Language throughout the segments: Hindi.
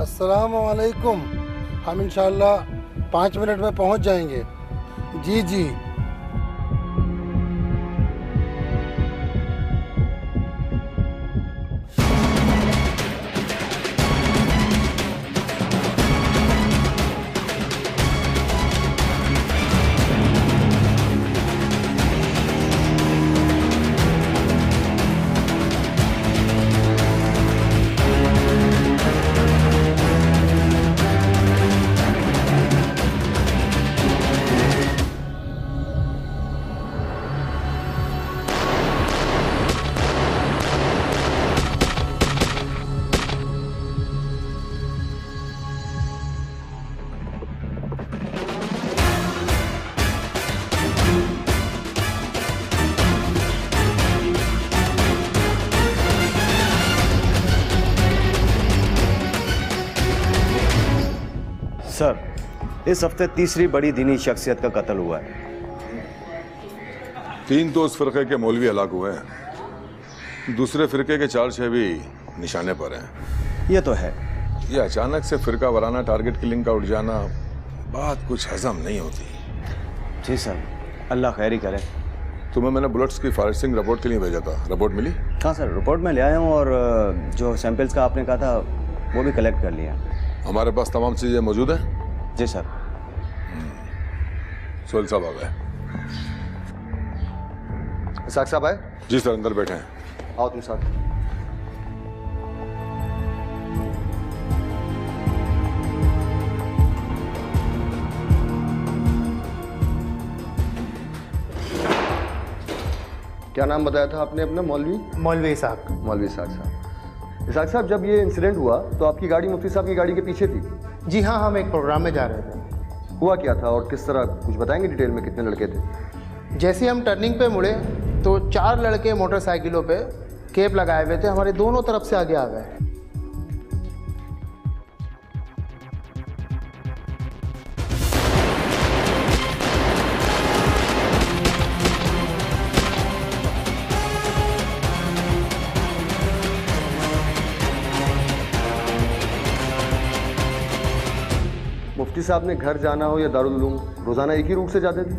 अस्सलाम वालेकुम। हम इंशाल्लाह 5 मिनट में पहुंच जाएंगे। जी जी। सर, इस हफ्ते तीसरी बड़ी दीनी शख्सियत का कत्ल हुआ है। 3 तो उस फिरके के मौलवी हलाक हुए हैं, दूसरे फिरके के 4-6 भी निशाने पर हैं। ये तो है। ये अचानक से फिरका वाराना टारगेट किलिंग का उठ जाना, बात कुछ हजम नहीं होती। जी सर, अल्लाह खैर ही करे। तुम्हें मैंने बुलेट्स की फॉरेस्टिंग रिपोर्ट के लिए भेजा था, रिपोर्ट मिली? हाँ सर, रिपोर्ट में ले आया हूँ और जो सैंपल्स का आपने कहा था वो भी कलेक्ट कर लिया। हमारे पास तमाम चीजें मौजूद हैं? जी सर। सोहेल साहब आ गए। इसाक साहब आए? जी सर, अंदर बैठे हैं। आओ तुम साथ। क्या नाम बताया था आपने अपना? मौलवी? मौलवी इसाक। मौलवी इसाक साहब। इसाक साहब, जब ये इंसिडेंट हुआ तो आपकी गाड़ी मुफ्ती साहब की गाड़ी के पीछे थी? जी हाँ, हम एक प्रोग्राम में जा रहे थे। हुआ क्या था और किस तरह, कुछ बताएंगे डिटेल में? कितने लड़के थे? जैसे ही हम टर्निंग पे मुड़े तो 4 लड़के मोटरसाइकिलों पे केप लगाए हुए थे, हमारे दोनों तरफ से आगे आ गए। मुफ्ती साहब ने घर जाना हो या दारुल उलूम, रोज़ाना एक ही रूट से जाते थे?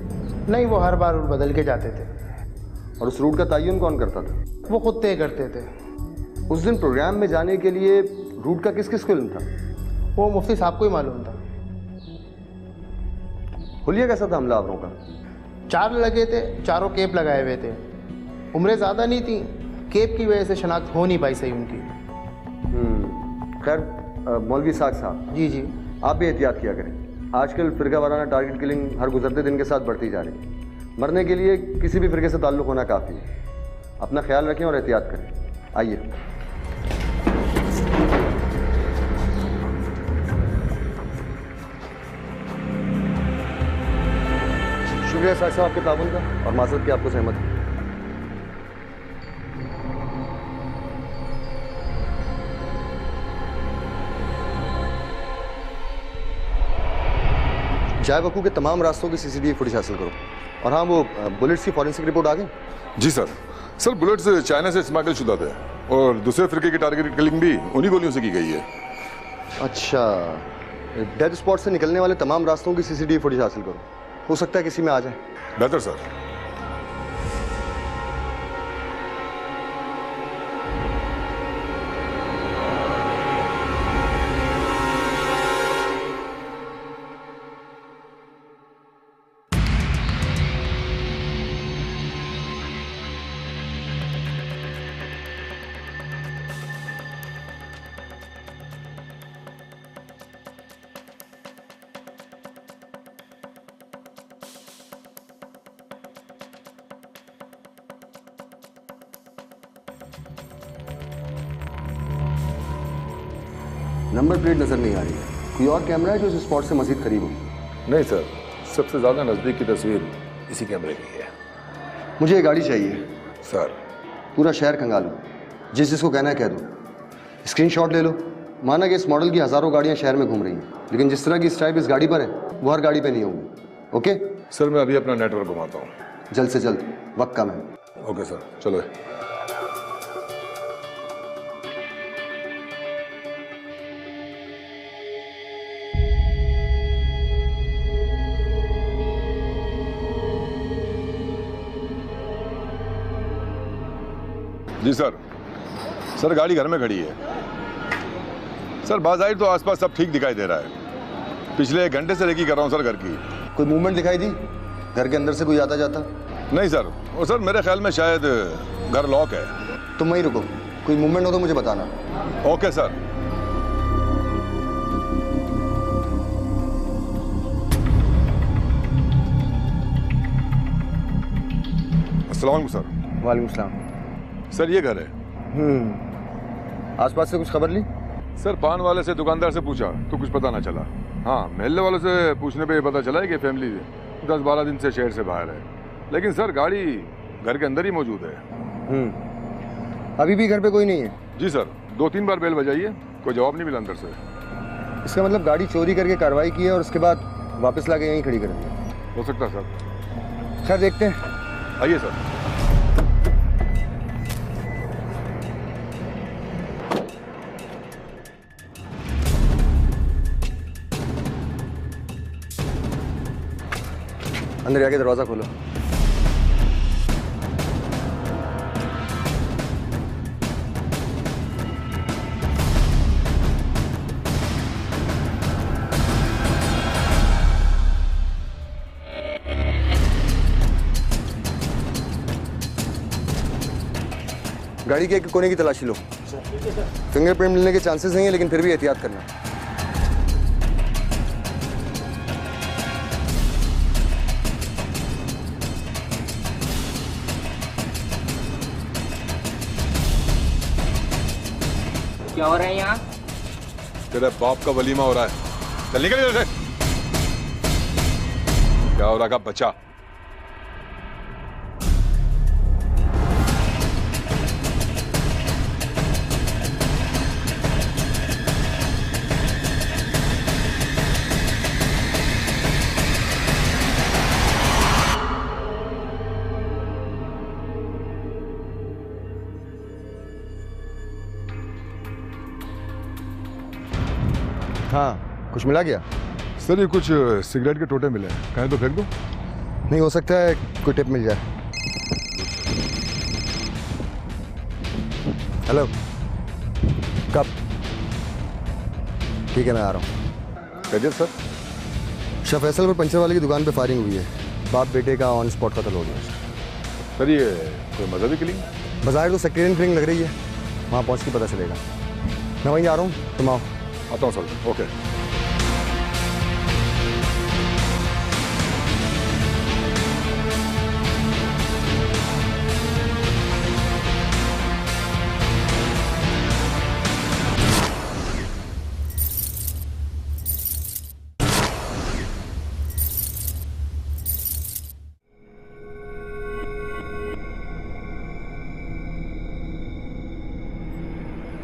नहीं, वो हर बार रूट बदल के जाते थे। और उस रूट का तयन कौन करता था? वो खुद तय करते थे। उस दिन प्रोग्राम में जाने के लिए रूट का किस किस को इल्म था? वो मुफ्ती साहब को ही मालूम था। हुलिया कैसा था हमलावरों का? 4 लड़के थे, चारों केप लगाए हुए थे। उम्रें ज़्यादा नहीं थी, केप की वजह से शनाख्त हो नहीं पाई सही उनकी। खैर मौलवी इसाक साहब, जी जी। आप भी एहतियात किया करें। आजकल फिरका वाराना टारगेट किलिंग हर गुजरते दिन के साथ बढ़ती जा रही है। मरने के लिए किसी भी फिरके से ताल्लुक़ होना काफ़ी है। अपना ख्याल रखें और एहतियात करें। आइए। शुक्रिया इसाक साहब आपके ताउन का, और माज़रत की आपको सहमत है। जाए वकू के तमाम रास्तों की सीसीटीवी फुटेज हासिल करो। और हाँ, वो बुलेट्स की फॉरेंसिक रिपोर्ट आ गई? जी सर। सर, बुलेट्स चाइना से स्मगल शुदा थे और दूसरे फिरके की टारगेट किलिंग भी उन्हीं गोलियों से की गई है। अच्छा, डेथ स्पॉट से निकलने वाले तमाम रास्तों की सीसीटीवी फुटेज हासिल करो। हो सकता है किसी में आ जाए। बेहतर सर। नंबर प्लेट नज़र नहीं आ रही है। कोई और कैमरा है जो इस स्पॉट से मजीद करीब हो? नहीं सर, सबसे ज़्यादा नज़दीक की तस्वीर इसी कैमरे की है। मुझे ये गाड़ी चाहिए सर। पूरा शहर खंगालो, जिसको कहना है कह दो। स्क्रीनशॉट ले लो। माना कि इस मॉडल की हज़ारों गाड़ियाँ शहर में घूम रही हैं, लेकिन जिस तरह की स्ट्राइप इस गाड़ी पर है वो हर गाड़ी पर नहीं होंगी। ओके सर, मैं अभी अपना नेटवर्क घुमाता हूँ। जल्द से जल्द, वक्त कम है। ओके सर, चलो। जी सर। सर गाड़ी घर में खड़ी है सर। बाज़ाहिर तो आसपास सब ठीक दिखाई दे रहा है। पिछले 1 घंटे से रेकी कर रहा हूँ सर घर की। कोई मूवमेंट दिखाई दी घर के अंदर से? कोई आता जाता? नहीं सर, और सर मेरे ख्याल में शायद घर लॉक है। तुम वहीं रुको, कोई मूवमेंट हो तो मुझे बताना। Okay sir. अस्सलाम वालेकुम सर। वालेकुम सलाम। सर ये घर है। आसपास से कुछ खबर ली? सर पान वाले से, दुकानदार से पूछा तो कुछ पता ना चला। हाँ, महल्ले वालों से पूछने पे ये पता चला है कि फैमिली 10-12 दिन से शहर से बाहर है। लेकिन सर गाड़ी घर के अंदर ही मौजूद है। अभी भी घर पे कोई नहीं है? जी सर, 2-3 बार बेल बजाई है, कोई जवाब नहीं मिला अंदर से। इसका मतलब गाड़ी चोरी करके कार्रवाई की है और उसके बाद वापस लाके यहीं खड़ी कर दी। हो सकता है सर। खैर देखते हैं। आइए सर। अंदर जाके दरवाजा खोलो। गाड़ी के एक कोने की तलाशी लो। फिंगरप्रिंट मिलने के चांसेस नहीं है, लेकिन फिर भी एहतियात करना। क्या हो रहा है यहाँ? तेरे बाप का वलीमा हो रहा है। चल निकल इधर से। क्या हो रहा का बच्चा? हाँ, कुछ मिला क्या? सर ये कुछ सिगरेट के टोटे मिले हैं, कहें तो फेंक दो? नहीं, हो सकता है कोई टिप मिल जाए। हेलो, कब? ठीक है, मैं आ रहा हूँ। खैरियत सर? शाह फैसल पर पंचर वाले की दुकान पे फायरिंग हुई है। बाप बेटे का ऑन स्पॉट कत्ल हो गया। सर ये कोई मजहबी किलिंग? बाजार तो सेक्रेटरी किलिंग लग रही है, वहाँ पहुँच के पता चलेगा। मैं वहीं जा रहा हूँ, तुम आओ। आता हूँ सर। ओके।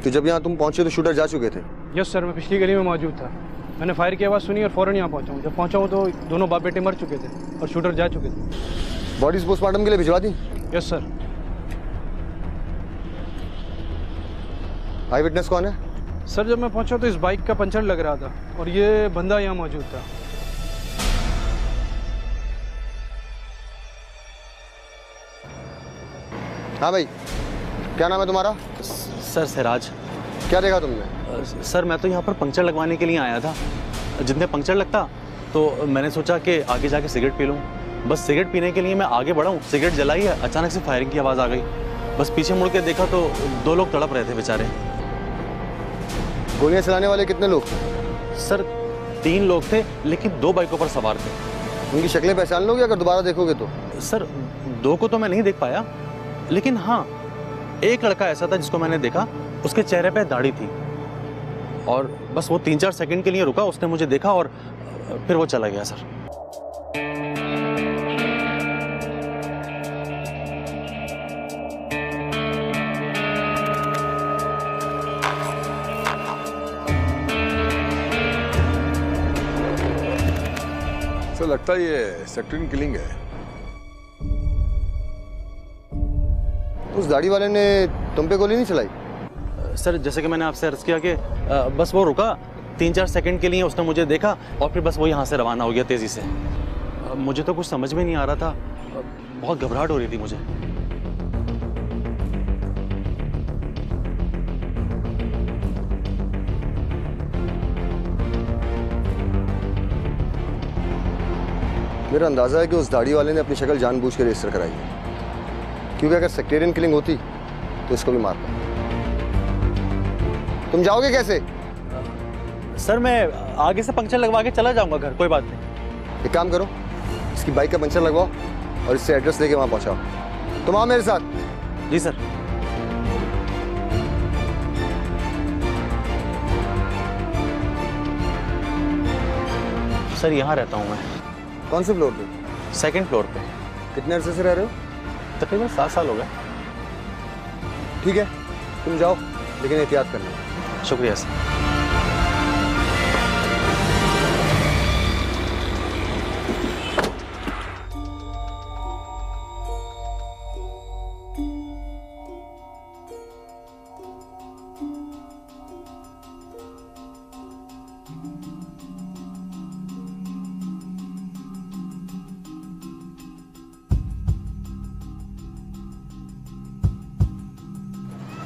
तो जब यहाँ तुम पहुँचे तो शूटर जा चुके थे? यस सर, मैं पिछली गली में मौजूद था। मैंने फायर की आवाज़ सुनी और फ़ौरन यहाँ पहुँचा हूँ। जब पहुँचा हूँ तो दोनों बाप बेटे मर चुके थे और शूटर जा चुके थे। बॉडीज पोस्टमार्टम के लिए भिजवा दी? Yes sir. आई विटनेस कौन है? सर जब मैं पहुँचा तो इस बाइक का पंचर लग रहा था और ये बंदा यहाँ मौजूद था। हाँ भाई, क्या नाम है तुम्हारा? सर सिराज। क्या देखा तुमने? सर मैं तो यहाँ पर पंक्चर लगवाने के लिए आया था। जितने पंक्चर लगता तो मैंने सोचा कि आगे जाके सिगरेट पी लूँ। बस सिगरेट पीने के लिए मैं आगे बढ़ा हूँ, सिगरेट जलाई है, अचानक से फायरिंग की आवाज़ आ गई। बस पीछे मुड़ के देखा तो 2 लोग तड़प रहे थे बेचारे। गोलियां चलाने वाले कितने लोग थे? सर 3 लोग थे, लेकिन 2 बाइकों पर सवार थे। उनकी शक्लें पहचान लोगे अगर दोबारा देखोगे तो? सर 2 को तो मैं नहीं देख पाया, लेकिन हाँ एक लड़का ऐसा था जिसको मैंने देखा, उसके चेहरे पे दाढ़ी थी और बस वो 3-4 सेकंड के लिए रुका, उसने मुझे देखा और फिर वो चला गया सर। सर लगता है ये सेक्रेटरी किलिंग है। उस दाढ़ी वाले ने तुम पे गोली नहीं चलाई? सर जैसे कि मैंने आपसे अर्ज किया कि बस वो रुका 3-4 सेकंड के लिए, उसने मुझे देखा और फिर बस वो यहाँ से रवाना हो गया तेज़ी से। मुझे तो कुछ समझ में नहीं आ रहा था, बहुत घबराहट हो रही थी मुझे। मेरा अंदाज़ा है कि उस दाढ़ी वाले ने अपनी शक्ल जानबूझ के रजिस्टर कराई है, क्योंकि अगर सेक्टेरियन किलिंग होती तो इसको भी मारता। तुम जाओगे कैसे? सर मैं आगे से पंक्चर लगवा के चला जाऊंगा घर, कोई बात नहीं। एक काम करो, इसकी बाइक का पंचर लगवाओ और इससे एड्रेस लेके वहाँ पहुँचाओ। तुम आओ मेरे साथ। जी सर। सर यहाँ रहता हूँ मैं। कौन से फ्लोर पे? सेकंड फ्लोर पे। कितने अरसे से रह रहे हो? तकरीबन 7 साल हो गए। ठीक है, तुम जाओ, लेकिन एहतियात करना। शुक्रिया सर।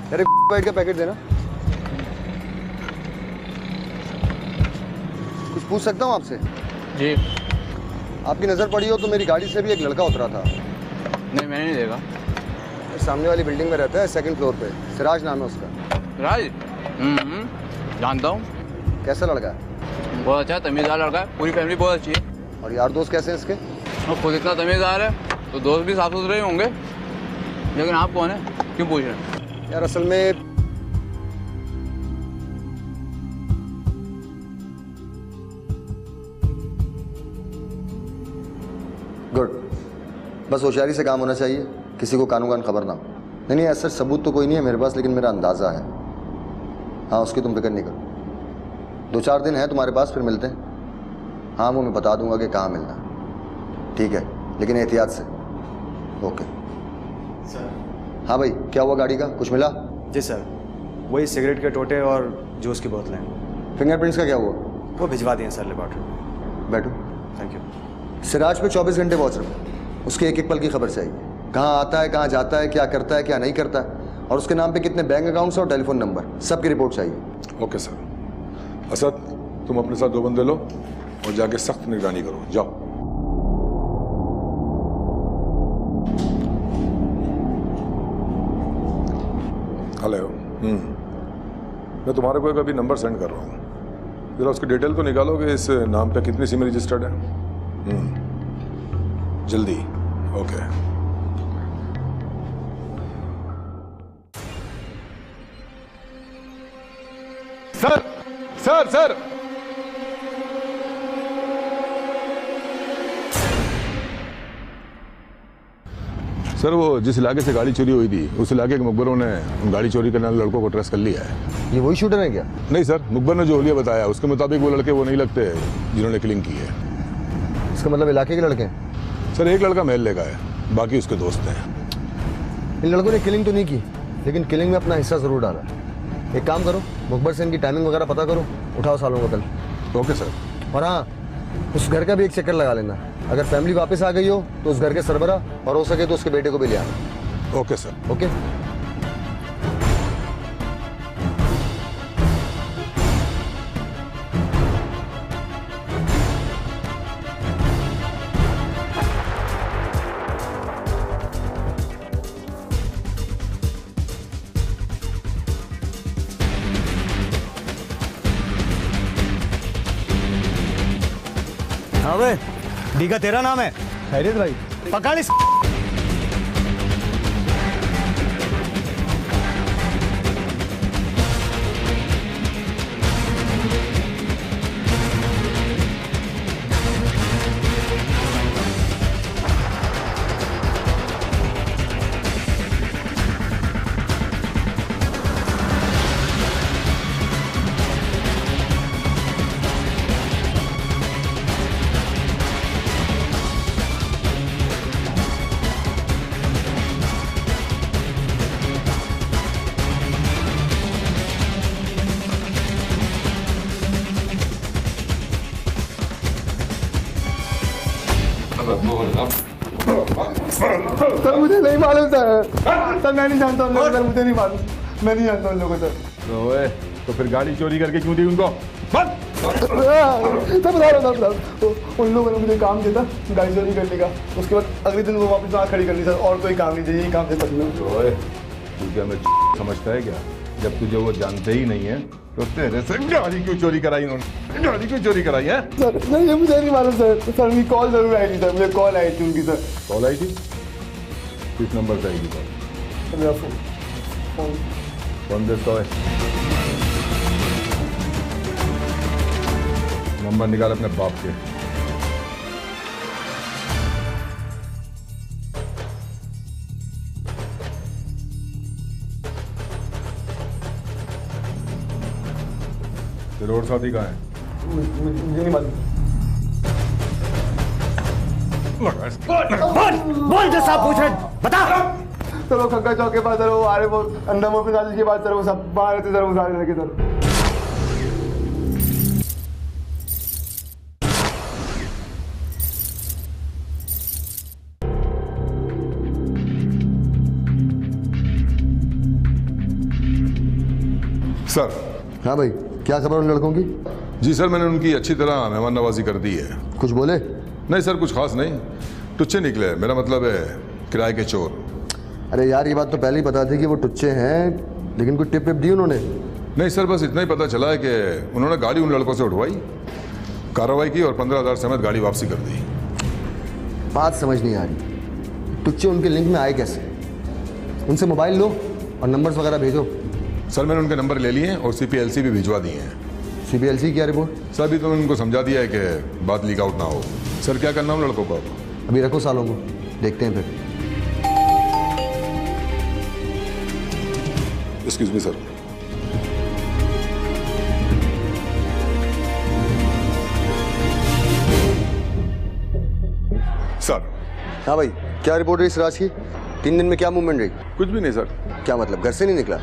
अरे बाइट का पैकेट देना। कुछ पूछ सकता हूँ आपसे? जी। आपकी नज़र पड़ी हो तो मेरी गाड़ी से भी एक लड़का उतरा था। नहीं, मैंने नहीं देखा। सामने वाली बिल्डिंग में रहता है, सेकंड फ्लोर पे। सिराज नाम है उसका। राज? जानता हूँ। कैसा लड़का है? बहुत अच्छा, तमीज़दार लड़का है। पूरी फैमिली बहुत अच्छी है। और यार दोस्त कैसे हैं इसके? और खुद इतना तमीज़दार है तो दोस्त भी साफ सुथरे ही होंगे। लेकिन आप कौन है, क्यों पूछ रहे हैं? यार असल में गुड, बस होशियारी से काम होना चाहिए, किसी को कानून कान खबर ना हो। नहीं ऐसा सबूत तो कोई नहीं है मेरे पास, लेकिन मेरा अंदाज़ा है। हाँ, उसकी तुम फिक्र नहीं करो। 2-4 दिन है तुम्हारे पास, फिर मिलते हैं। हाँ, वो मैं बता दूंगा कि कहाँ मिलना। ठीक है, लेकिन एहतियात से। Okay sir. हाँ भाई, क्या हुआ गाड़ी का? कुछ मिला? जी सर, वही सिगरेट के टोटे और जूस की बोतलें। फिंगरप्रिंट्स का क्या हुआ? वो भिजवा दिए सर लेबॉर्ट्री। बैठो। Thank you. सिराज पे 24 घंटे वॉच रखो, उसके एक एक पल की खबर चाहिए। कहाँ आता है, कहाँ जाता है, क्या करता है, क्या नहीं करता है, और उसके नाम पे कितने बैंक अकाउंट्स और टेलीफोन नंबर, सबकी रिपोर्ट चाहिए। Okay sir. असद, तुम अपने साथ 2 बंदे लो और जाके सख्त निगरानी करो। जाओ। हेलो। मैं तुम्हारे को एक अभी नंबर सेंड कर रहा हूँ, जरा उसकी डिटेल तो निकालो कि इस नाम पे कितनी सिम रजिस्टर्ड है। जल्दी। Okay. Sir sir sir sir, वो जिस इलाके से गाड़ी चोरी हुई थी उस इलाके के मुखबरों ने उन गाड़ी चोरी करने वाले लड़कों को ट्रेस कर लिया है। ये वही शूटर है क्या? नहीं सर, मुखबर ने जो हुलिया बताया उसके मुताबिक वो लड़के वो नहीं लगते जिन्होंने किलिंग की है। इसका मतलब इलाके के लड़के हैं? सर, एक लड़का महल्ले का है, बाकी उसके दोस्त हैं। इन लड़कों ने किलिंग तो नहीं की, लेकिन किलिंग में अपना हिस्सा जरूर डाला। एक काम करो, मुखबर से इनकी टाइमिंग वगैरह पता करो, उठाओ सालों का कल। Okay sir. और हाँ, उस घर का भी एक चक्कर लगा लेना। अगर फैमिली वापस आ गई हो तो उस घर के सरबरा और हो सके तो उसके बेटे को भी ले आना। Okay sir. ओके। हाँ भाई, डी का तेरा नाम है? खैरियत भाई? पकड़ इस। सर मुझे नहीं मालूम सर मैं नहीं जानता उन लोगों को सर, मुझे नहीं मालूम, मैं नहीं जानता उन लोगों को सर। तो फिर गाड़ी चोरी करके क्यों दी उनको? बंद। बता रहा उन लोगों ने मुझे काम दिया था गाड़ी चोरी करने का, उसके बाद अगले दिन वो वापस वहाँ खड़ी कर ली सर, और कोई काम नहीं चाहिए, यही काम देता ओए तू क्या मैं समझता है क्या? जब तुझे वो जानते ही नहीं है तो तेरे से गाड़ी क्यों चोरी कराई उन्होंने? गाड़ी क्यों चोरी कराई है? सर नहीं, मुझे नहीं मालूम सर। सर मेरी कॉल जरूर आई थी सर, मुझे कॉल आई थी उनकी सर। कॉल आई थी? किस नंबर से आई थी कॉल? मेरा फोन कौन देता है? नंबर निकाल अपने बाप के। तेरे और साथी कहाँ है? मुझे नहीं मालूम। बोल जो साहब पूछ रहे बता। सर वो खक्का चौक के पास सर, वो आ रहे, वो अंडा मोर पे के पास सर, वो सब बाहर रहते सर, वो सारे लगे सर। सर। हाँ भाई, क्या खबर उन लड़कों की? जी सर, मैंने उनकी अच्छी तरह मेहमान नवाजी कर दी है। कुछ बोले? नहीं सर, कुछ खास नहीं, टुच्चे निकले। मेरा मतलब है किराए के चोर। अरे यार, ये बात तो पहले ही पता थी कि वो टुच्चे हैं, लेकिन कोई टिप विप दी उन्होंने? नहीं सर, बस इतना ही पता चला है कि उन्होंने गाड़ी उन लड़कों से उठवाई, कार्रवाई की और 15,000 समेत गाड़ी वापसी कर दी। बात समझ नहीं आ रही, टुच्चे उनके लिंक में आए कैसे? उनसे मोबाइल लो और नंबर्स वगैरह भेजो। सर मैंने उनके नंबर ले लिए और CPLC भी भिजवा दिए हैं। CPLC क्या रिपोर्ट? सर अभी तो उनको समझा दिया है कि बात लीक आउट ना हो। सर क्या करना उन लड़कों को? अभी रखो सालों को, देखते हैं फिर। Excuse me sir. सर। हाँ भाई, क्या रिपोर्ट रही सिराज की? 3 दिन में क्या मूवमेंट रही? कुछ भी नहीं सर। क्या मतलब, घर से नहीं निकला?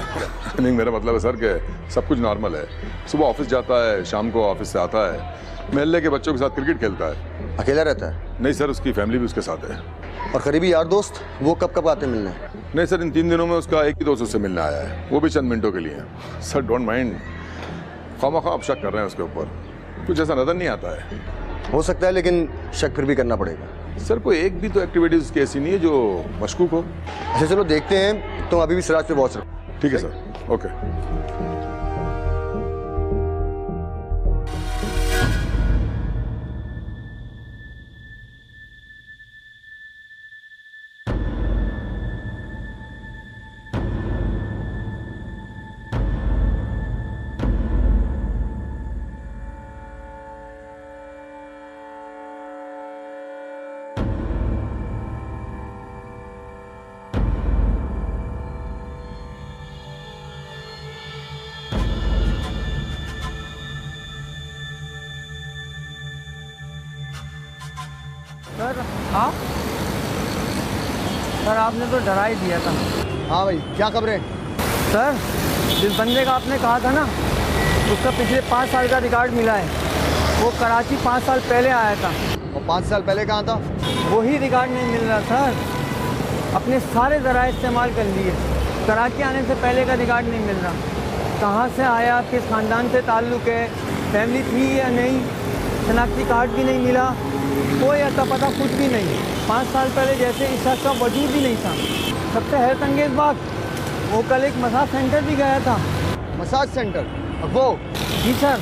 नहीं, मेरा मतलब है सर कि सब कुछ नॉर्मल है। सुबह ऑफिस जाता है, शाम को ऑफिस से आता है, महल्ले के बच्चों के साथ क्रिकेट खेलता है। अकेला रहता है? नहीं सर, उसकी फैमिली भी उसके साथ है। और करीबी यार दोस्त, वो कब कब आते मिलने? नहीं सर, इन 3 दिनों में उसका एक ही दोस्त उससे मिलने आया है, वो भी चंद मिनटों के लिए। सर डोंट माइंड, खामखा आप शक कर रहे हैं उसके ऊपर, कुछ ऐसा नजर नहीं आता है। हो सकता है, लेकिन शक फिर भी करना पड़ेगा। सर कोई एक भी तो एक्टिविटीज उसकी ऐसी नहीं है जो मशकूक हो। अच्छा चलो देखते हैं, तुम अभी भी सिराज पे वॉच रखो। ठीक है सर, ओके। सर हाँ सर, आपने तो डरा ही दिया था। हाँ भाई, क्या खबरें? सर जिस बंदे का आपने कहा था ना, उसका पिछले 5 साल का रिकॉर्ड मिला है। वो कराची 5 साल पहले आया था। और 5 साल पहले कहाँ था? वही रिकॉर्ड नहीं मिल रहा सर, अपने सारे ज़राए इस्तेमाल कर लिए, कराची आने से पहले का रिकॉर्ड नहीं मिल रहा। कहाँ से आया, किस ख़ानदान से ताल्लुक़ है, फैमिली थी या नहीं, शनाख्ती कार्ड भी नहीं मिला, कोई अता पता कुछ भी नहीं। 5 साल पहले जैसे इस शख्स का वजूद भी नहीं था। सबसे हैरत अंगेज़ बात, वो कल एक मसाज सेंटर भी गया था। Massage centre? वो? जी सर।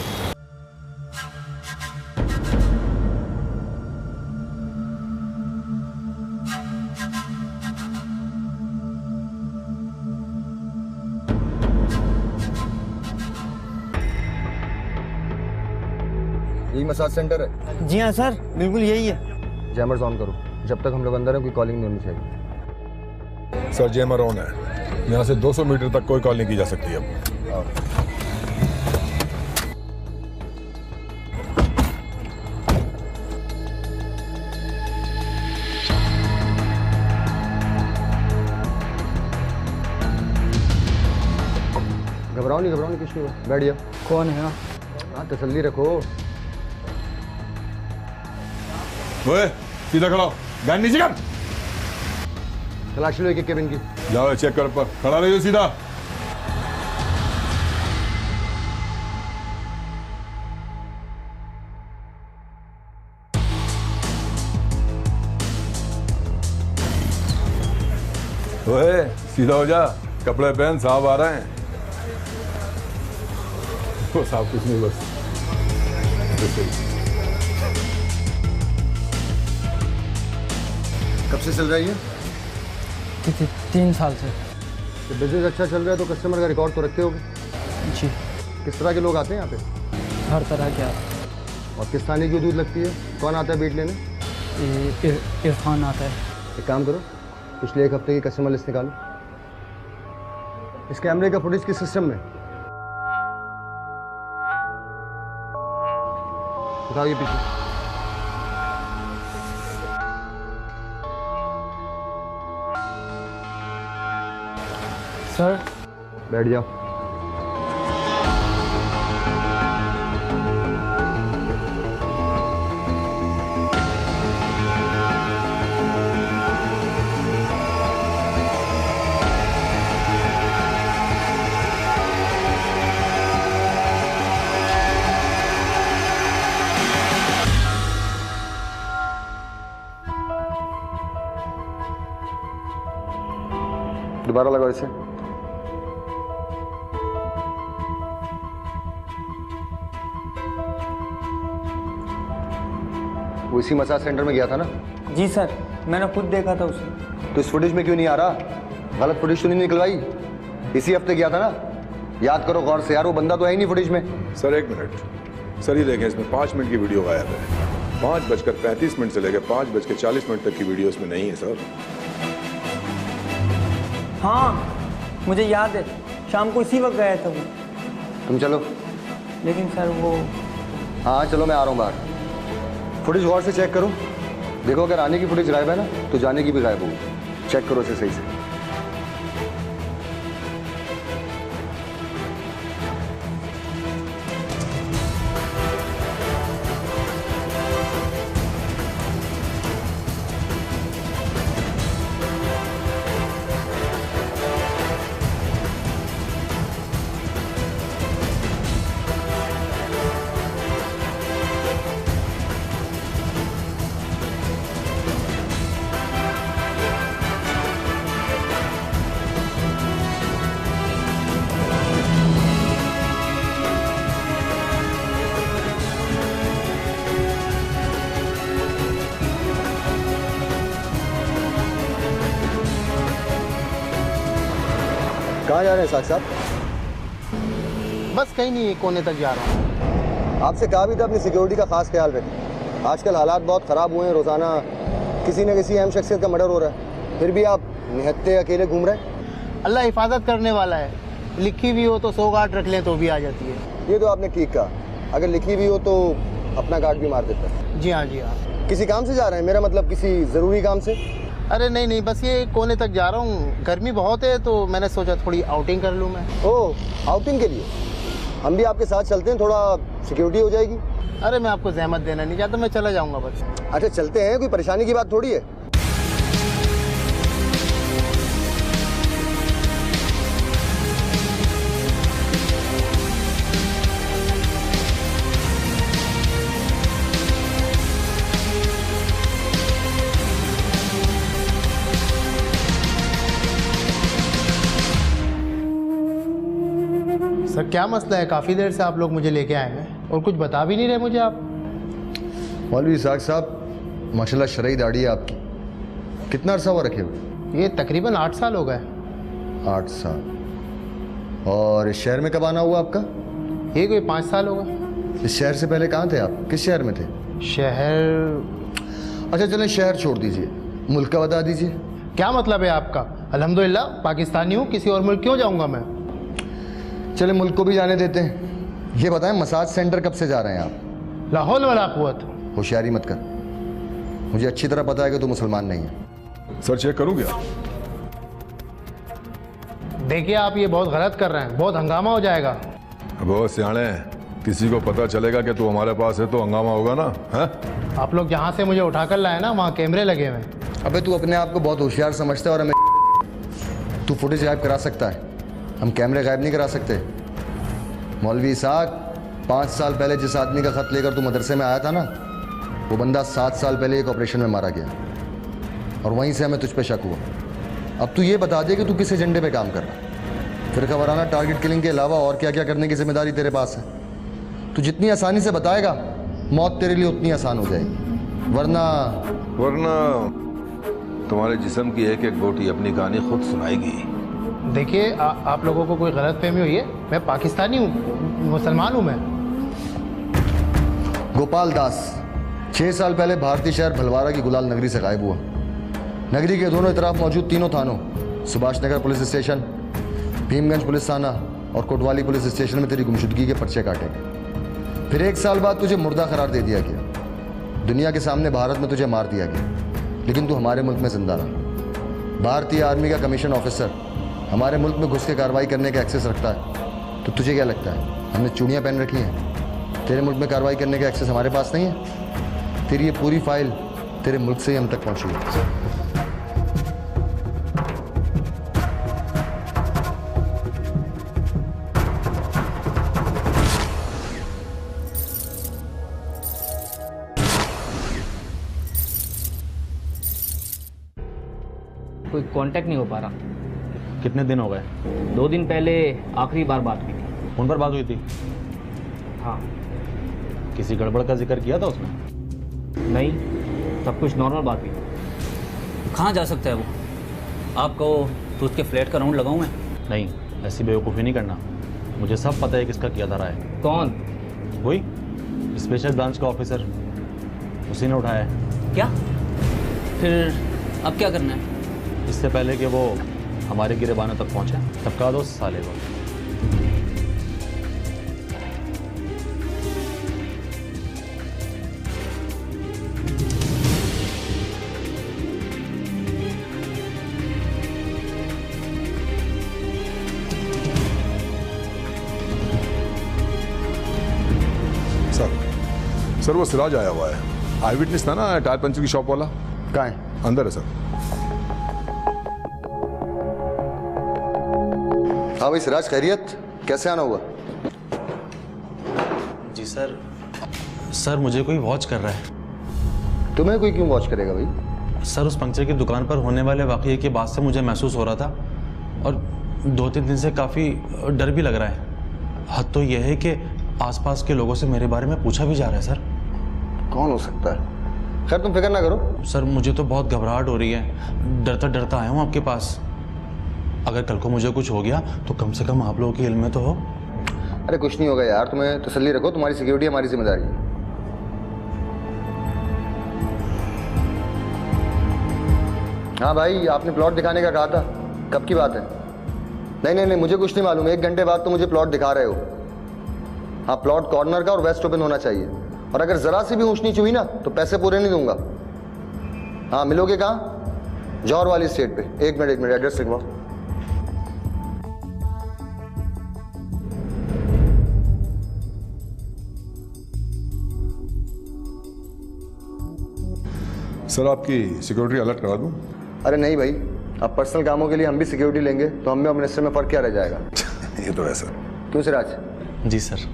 यही मसाज सेंटर है? जी हाँ सर, बिल्कुल यही है। जैमर्स ऑन करो, जब तक हम लोग अंदर हैं कोई कॉलिंग नहीं होनी चाहिए। सर जैमर ऑन है, यहाँ से 200 मीटर तक कोई कॉल नहीं की जा सकती अब। घबराओ नहीं, कुछ नहीं हुआ, बैठ जाओ। कौन है? हाँ तसल्ली रखो। ओए सीधा खड़ा हो, गाड़ी नीचे कर। तलाशी लो एक केबिन की। जाओ चेक कर, पर खड़ा रहिए सीधा। ओए सीधा हो जा, कपड़े पहन, साहब आ रहे हैं। वो साहब कुछ नहीं, बस कब से चल रही है? 3 साल से। तो बिजनेस अच्छा चल रहा है तो कस्टमर का रिकॉर्ड तो रखते होगे? जी। किस तरह के लोग आते हैं यहाँ पे? हर तरह के। और किस थाने की दूध लगती है? कौन आता है बीट लेने? इरफान आता है। एक काम करो, पिछले 1 हफ्ते की कस्टमर लिस्ट निकालो। इस कैमरे का फुटेज किस सिस्टम में? दिखाओ ये पीछे। सर बैठ जाओ। दोबारा लगाओ इसे। वो इसी मसाज सेंटर में गया था ना? जी सर, मैंने खुद देखा था उसे। तो इस फुटेज में क्यों नहीं आ रहा? गलत फुटेज तो नहीं निकलवाई? इसी हफ्ते गया था ना? याद करो गौर से यार, वो बंदा तो है ही नहीं फुटेज में। सर 1 मिनट सर, ये देखें, इसमें 5 मिनट की वीडियो गायब है। 5:35 से लेकर 5:40 तक की वीडियो इसमें नहीं है सर। हाँ मुझे याद है, शाम को इसी वक्त गया था वो। तुम चलो। लेकिन सर वो। हाँ चलो, मैं आ रहा हूँ बाहर। फुटेज गौर से चेक करो, देखो अगर आने की फुटेज गायब है ना तो जाने की भी गायब होगी। चेक करो इसे सही से। कहाँ जा रहे हैं साहब साहब? बस कहीं नहीं, कोने तक जा रहा हूँ। आपसे कहा भी था अपनी सिक्योरिटी का खास ख्याल रखें। आजकल हालात बहुत ख़राब हुए हैं, रोज़ाना किसी न किसी अहम शख्सियत का मर्डर हो रहा है, फिर भी आप निहत्ते अकेले घूम रहे हैं। अल्लाह हिफाजत करने वाला है। लिखी भी हो तो 100 गार्ड रख लें तो भी आ जाती है। ये तो आपने ठीक कहा, अगर लिखी भी हो तो अपना गार्ड भी मार देता है। जी हाँ, जी हाँ। किसी काम से जा रहे हैं? मेरा मतलब किसी ज़रूरी काम से? अरे नहीं नहीं, बस ये कोने तक जा रहा हूँ। गर्मी बहुत है तो मैंने सोचा थोड़ी आउटिंग कर लूँ मैं। ओह, आउटिंग के लिए? हम भी आपके साथ चलते हैं, थोड़ा सिक्योरिटी हो जाएगी। अरे मैं आपको जहमत देना नहीं चाहता, मैं चला जाऊँगा बस। अच्छा चलते हैं, कोई परेशानी की बात थोड़ी है। सर क्या मसला है? काफ़ी देर से आप लोग मुझे लेके आए हैं और कुछ बता भी नहीं रहे मुझे आप। मौलवी इसाक साहब, माशाल्लाह शरई दाढ़ी है आपकी। कितना अरसा हुआ रखे हुए? ये तकरीबन 8 साल हो गए। 8 साल। और इस शहर में कब आना हुआ आपका? ये कोई 5 साल हो गए। इस शहर से पहले कहाँ थे आप? किस शहर में थे? शहर? अच्छा चलें, शहर छोड़ दीजिए, मुल्क का बता दीजिए। क्या मतलब है आपका? अल्हम्दुलिल्लाह पाकिस्तानी हूँ, किसी और मुल्क क्यों जाऊँगा मैं? चले मुल्क को भी जाने देते हैं। ये बताएं, मसाज सेंटर कब से जा रहे हैं आप? ला हौल वला कुव्वत। होशियारी मत कर, मुझे अच्छी तरह पता है कि तू मुसलमान नहीं है। सर चेक करूँ क्या? देखिए आप ये बहुत गलत कर रहे हैं, बहुत हंगामा हो जाएगा। बहुत सियाणे, किसी को पता चलेगा कि तू हमारे पास है तो हंगामा होगा ना। है आप लोग जहाँ से मुझे उठाकर लाए ना, वहाँ कैमरे लगे हुए हैं। अबे तू अपने आप को बहुत होशियार समझता है और हमें तू फुटेज गायब करा सकता है, हम कैमरे गायब नहीं करा सकते। मौलवी इसाक, 5 साल पहले जिस आदमी का खत लेकर तू मदरसे में आया था ना, वो बंदा 7 साल पहले एक ऑपरेशन में मारा गया और वहीं से हमें तुझ पे शक हुआ। अब तू ये बता दे कि तू किस एजेंडे पे काम कर रहा है। फिर खबराना टारगेट किलिंग के अलावा और क्या क्या करने की जिम्मेदारी तेरे पास है। तू जितनी आसानी से बताएगा मौत तेरे लिए उतनी आसान हो जाएगी, वरना तुम्हारे जिस्म की एक एक बोटी अपनी कहानी खुद सुनाएगी। देखिए आप लोगों को कोई गलतफहमी हुई है, मैं पाकिस्तानी हूँ, मुसलमान हूँ मैं। गोपाल दास 6 साल पहले भारतीय शहर भलवारा की गुलाल नगरी से गायब हुआ। नगरी के दोनों तरफ मौजूद तीनों थानों Subhash Nagar police station, Bhimganj police थाना और कोतवाली पुलिस स्टेशन में तेरी गुमशुदगी के पर्चे काटे गए। फिर 1 साल बाद तुझे मुर्दा करार दे दिया गया। दुनिया के सामने भारत में तुझे मार दिया गया, लेकिन तू हमारे मुल्क में जिंदा रहा। भारतीय आर्मी का कमीशन ऑफिसर हमारे मुल्क में घुस के कार्रवाई करने का एक्सेस रखता है, तो तुझे क्या लगता है हमने चूड़ियाँ पहन रखी हैं? तेरे मुल्क में कार्रवाई करने का एक्सेस हमारे पास नहीं है। तेरी ये पूरी फाइल तेरे मुल्क से ही हम तक पहुँची है। कोई कांटेक्ट नहीं हो पा रहा। कितने दिन हो गए? 2 दिन पहले आखिरी बार बात हुई थी। फोन पर बात हुई थी? हाँ। किसी गड़बड़ का जिक्र किया था उसने? नहीं, सब कुछ नॉर्मल बात हुई। कहाँ जा सकता है वो? आप कहो तो उसके फ्लैट का राउंड लगाऊं मैं? नहीं, ऐसी बेवकूफ़ी नहीं करना। मुझे सब पता है किसका किया था रहा है। कौन? वही स्पेशल ब्रांच का ऑफिसर, उसी ने उठाया है। क्या? फिर अब क्या करना है? इससे पहले कि वो हमारे गिरेबानों तक पहुंचे टपका दो साले को। सर वो सिराज आया हुआ है, आई विटनेस था ना टायर पंचर की शॉप वाला। कहाँ है? अंदर है सर। हाँ भाई सिराज, खैरियत? कैसे आना हुआ? जी सर मुझे कोई वॉच कर रहा है। तुम्हें कोई क्यों वॉच करेगा भाई? सर उस पंक्चर की दुकान पर होने वाले वाकये के बाद से मुझे महसूस हो रहा था, और 2-3 दिन से काफ़ी डर भी लग रहा है। हद तो यह है कि आसपास के लोगों से मेरे बारे में पूछा भी जा रहा है। सर कौन हो सकता है? खैर तुम फिक्र ना करो। सर मुझे तो बहुत घबराहट हो रही है, डरता डरता आया हूँ आपके पास। अगर कल को मुझे कुछ हो गया तो कम से कम आप लोगों के इल्म में तो हो। अरे कुछ नहीं होगा यार, तुम्हें तसल्ली रखो, तुम्हारी सिक्योरिटी हमारी जिम्मेदारी है। हाँ भाई, आपने प्लॉट दिखाने का कहा था, कब की बात है? नहीं, मुझे कुछ नहीं मालूम। 1 घंटे बाद तो मुझे प्लॉट दिखा रहे हो। हाँ, प्लॉट कॉर्नर का और वेस्ट ओपन होना चाहिए, और अगर जरा सी भी ऊंच नीच हुई ना तो पैसे पूरे नहीं दूंगा। हाँ, मिलोगे कहाँ? जौहर वाली स्टेट पे। 1 मिनट एड्रेस लिखवाओ। सर आपकी सिक्योरिटी अलर्ट करा दूं? अरे नहीं भाई, अब पर्सनल कामों के लिए हम भी सिक्योरिटी लेंगे तो हम में और मिनिस्टर में फ़र्क क्या रह जाएगा? ये तो है सर। क्यों सिराज? जी सर।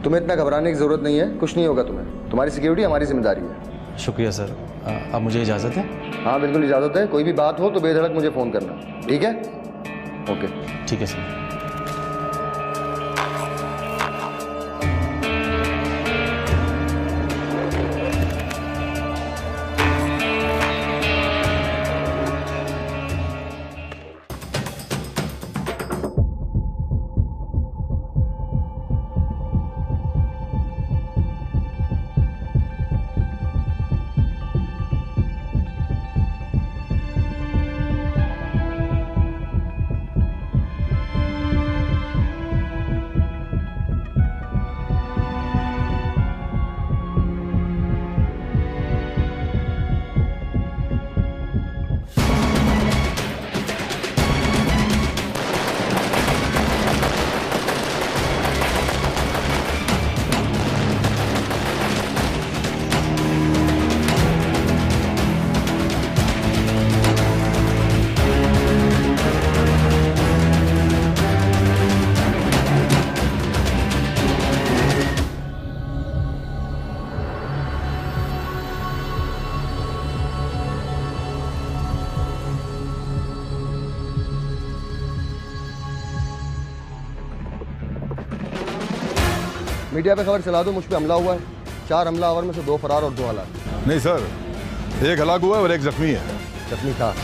तुम्हें इतना घबराने की ज़रूरत नहीं है, कुछ नहीं होगा तुम्हें। तुम्हारी सिक्योरिटी हमारी जिम्मेदारी है। शुक्रिया सर। अब मुझे इजाज़त है? हाँ बिल्कुल इजाज़त है। कोई भी बात हो तो बेधड़क मुझे फ़ोन करना, ठीक है? ओके। ठीक है सर। मीडिया पे खबर चला दो मुझ पे हमला हुआ है। 4 हमलावर में से 2 फरार और 2 हलाक। नहीं सर, एक हलाक हुआ है और एक जख्मी है। जख्मी था।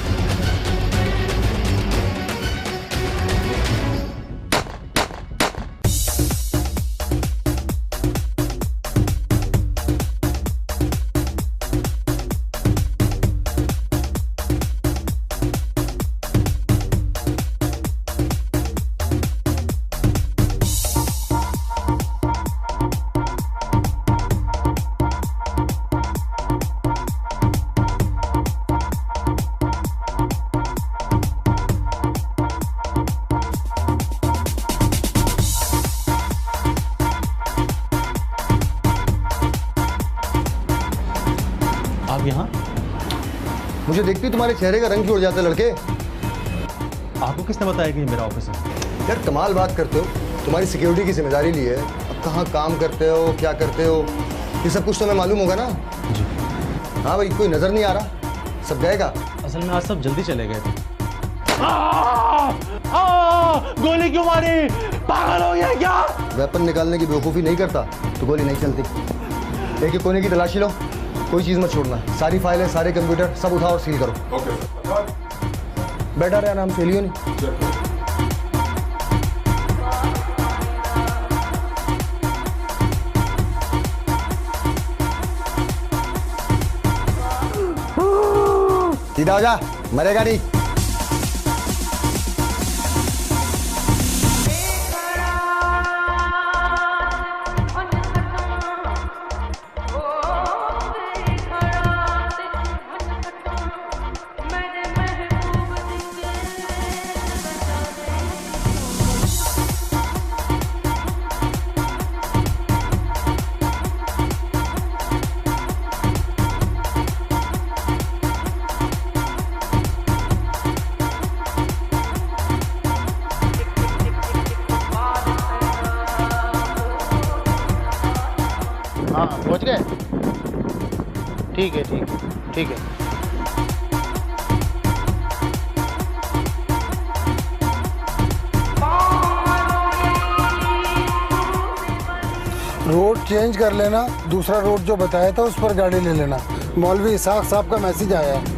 आप यहाँ? मुझे देखते ही तुम्हारे चेहरे का रंग क्यों उड़ जाता है लड़के? आपको किसने बताया कि ये मेरा ऑफिस है? यार कमाल बात करते हो। तुम्हारी सिक्योरिटी की जिम्मेदारी ली है। अब कहाँ काम करते हो, क्या करते हो, ये सब कुछ तुम्हें मालूम होगा ना? जी। हाँ भाई, कोई नजर नहीं आ रहा? सब गएगा? असल में आज सब जल्दी चले गए थे। गोली क्यों मारी? पागल हो गया क्या? वेपन निकालने की बेवकूफ़ी नहीं करता तो गोली नहीं चलती। एक कोने की तलाशी लो, कोई चीज़ मत छोड़ना। सारी फाइलें, सारे कंप्यूटर सब उठाओ और सील करो। बैठा रहे आराम से, लियो नहीं। सीधा हो जा, मरेगा नहीं। हाँ पहुँच गए? ठीक है ठीक है ठीक है। रोड चेंज कर लेना, दूसरा रोड जो बताया था उस पर गाड़ी ले लेना। मौलवी इसाक साहब का मैसेज आया है।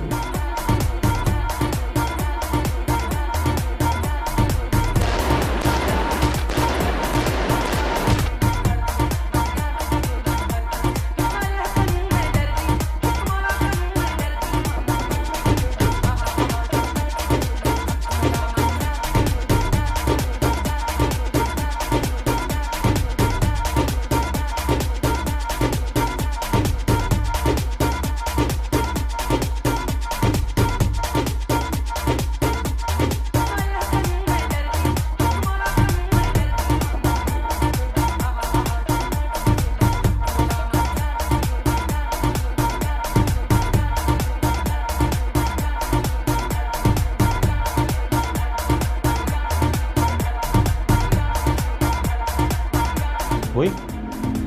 वही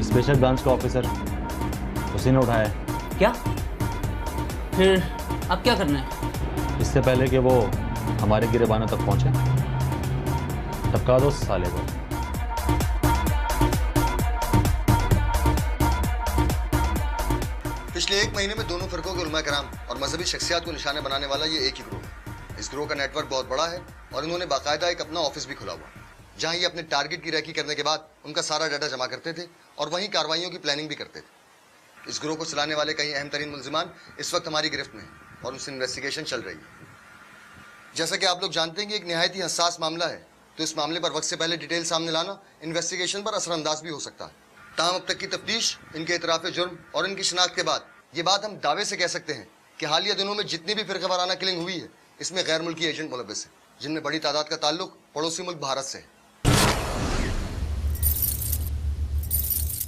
स्पेशल ब्रांच का ऑफिसर, उसी ने उठाया है। क्या? फिर अब क्या करना है? इससे पहले कि वो हमारे गिरेबानों तक पहुंचे, टपका दो साले को। पिछले 1 महीने में दोनों फिरकों के उलमा कराम और मजहबी शख्सियात को निशाने बनाने वाला ये एक ही ग्रोह है। इस ग्रोह का नेटवर्क बहुत बड़ा है और इन्होंने बाकायदा एक अपना ऑफिस भी खुला हुआ, जहां ये अपने टारगेट की रेकी करने के बाद उनका सारा डाटा जमा करते थे और वहीं कार्रवाइयों की प्लानिंग भी करते थे। इस ग्रोह को चलाने वाले कई अहम तरीन मुल्जिमान इस वक्त हमारी गिरफ्त में हैं और उनसे इन्वेस्टिगेशन चल रही है। जैसा कि आप लोग जानते हैं कि एक निहायत ही हसास मामला है, तो इस मामले पर वक्त से पहले डिटेल सामने लाना इन्वेस्टिगेशन पर असरअंदाज भी हो सकता है। ताहम अब तक की तफ्तीश, इनके इतराफ़ जुर्म और इनकी शिनाख्त के बाद ये बात हम दावे से कह सकते हैं कि हालिया दिनों में जितनी भी फिरका वाराना किलिंग हुई है, इसमें गैर मुल्की एजेंट मुलव्वस है, जिनमें बड़ी तादाद का ताल्लुक पड़ोसी मुल्क भारत से है।